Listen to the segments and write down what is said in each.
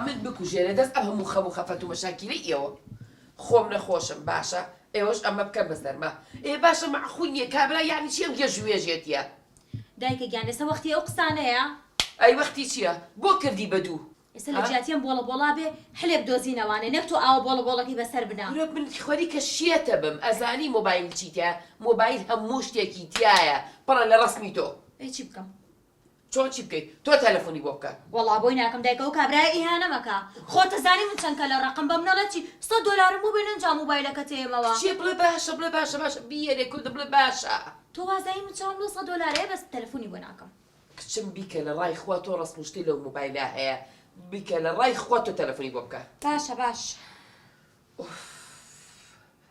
من بکوژێ لە دەست ئەم هەموو خەم و خەفەت و مەشاکیلەی ئێوە خۆم نەخۆشم باشە ئێوەش ئەمە بکەن بەسەرما باشە مەعخول نییە کابرا یانی چی ئەم گێژوێژێتیە دایکە گیان لەسە وەختی ئەو قسانەیە ئەی وەختی چییە بۆ کردی بەدوو ئێستا لە جیاتیان بۆڵە بۆڵا بێ هەلێ بدۆزینەوانێ نەک تۆ ئاوە بۆڵە بۆڵەکەی بەسەر بنا ورە من خواری کە شێتە بم ئەزانی مۆبایل چیتە مۆبایل هەموو شتێکی تایە پڕە لە ڕسمی تۆ ئەی چی بکەم چۆن چی بکەیت تۆ تەلەفۆنی بۆ بکە وەڵا بۆی ناکەم دایکە و کابرای ئیهانە مەکە خۆتە زانی من چەند کە لە ڕقم بەم نەڵەتی $100 بۆ بێنن جا مۆبایلەکە تێمەوە چێ بڵێ باشە بڵێ باشە باشە بیێرێ کورد بڵێ باشە تۆ وازایی من چاوم لە $100 بەس تەلەفۆنی بۆ ناکەم کچم بیکە لە ڕای خوا تۆ ڕستمشتی لەو مۆبایلە هەیە بیکە لە ڕای خوا تۆ تەلەفۆنی بۆ بکە باشە باش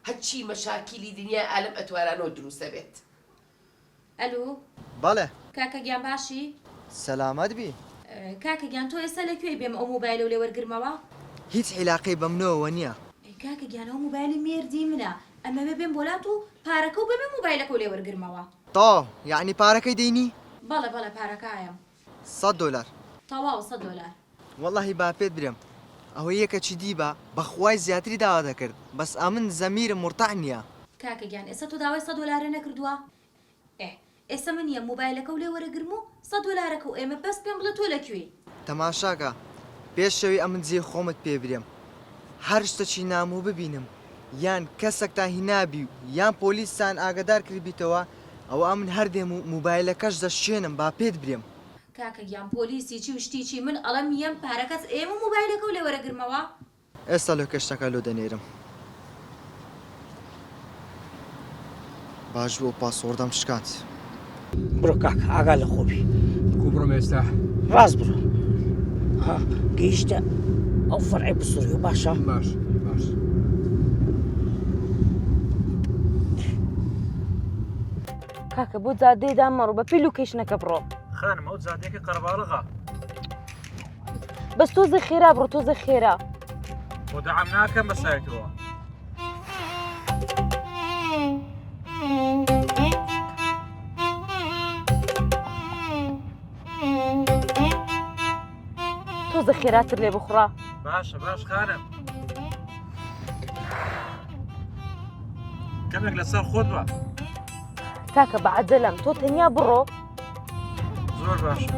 هەرچی مەشاکیلی دنیا ئالەم ئەتوارانەوە دروستە بێت ئەلو بەڵێ کاکە گیان باشی سەلامەت بی کاکە گیان تۆ ئێستا لەکوێ بێم ئەو مۆبایلە و لێ وەرگرمەوە هیچ عیلاقەی بە منەوە نییە کاکە گیان ئەو مۆبایلی مێردی منە ئەمە بێم بۆلات و پارەکە و ببێ مۆبایلەکە و لێ وەرگرمەوە تا یعنی پارەکەی دەینی بەڵێ بەڵێ پارەکایەم $100 تەواو $100 واللهی با پێت برم ئەوە یەکەچی دیبە بەخوای زیاتری داوا دەکرد بەس ئەمن زەمیرم مرتاح نییە کاکە گیان ئێستا تۆ داوای $100 نەکردووە ئێستا من نیە مۆبایلەکە و لێ وەرەگرم و $100 و ئێمە بەس پێم بڵێ تۆ لەکوێ تەماشاکە پێش شەوی ئەمن جێ خۆمت پێ برێم هەر شتەچی ناموو ببینم یان کەسێک تا هینابی و یان پۆلیسان ئاگدار کردبییتەوە ئەوە ئەمن هەردێم و مۆبایلەکەش دەشێنم با پێت برێم کاکە گیان پۆلیسی چی وشتیچی من ئەڵەم یەم پارەکەس ئێمە مۆبایلەکە و لێ وەرەگرمەوە ئێستا لە کەشتەکە لۆ دەنێرم باش بۆ پاسۆردەم شکات بڕۆ کاک ئاگا لە خۆبی کو بڕۆم ئێستا ڕاست بڕۆ گەیشتە ئەو فەرعی بسووری باشە باش باش کاکە بۆ جادەیدا مەڕوو بە پیل و کەیشنەکە بڕۆ خانم ئەو جادەیەکی قەرباڵغا بەس تۆزە خێرا بڕۆ تۆزە خێرا بۆ دەعام ناکەم بەسایەتەوە تۆزە خێراتر لێ بخڕا باشە باش خانم کەمێک لەسەر خۆت بە کاکە بەعەجەلەم تۆ تەنیا بڕۆ زۆر باشە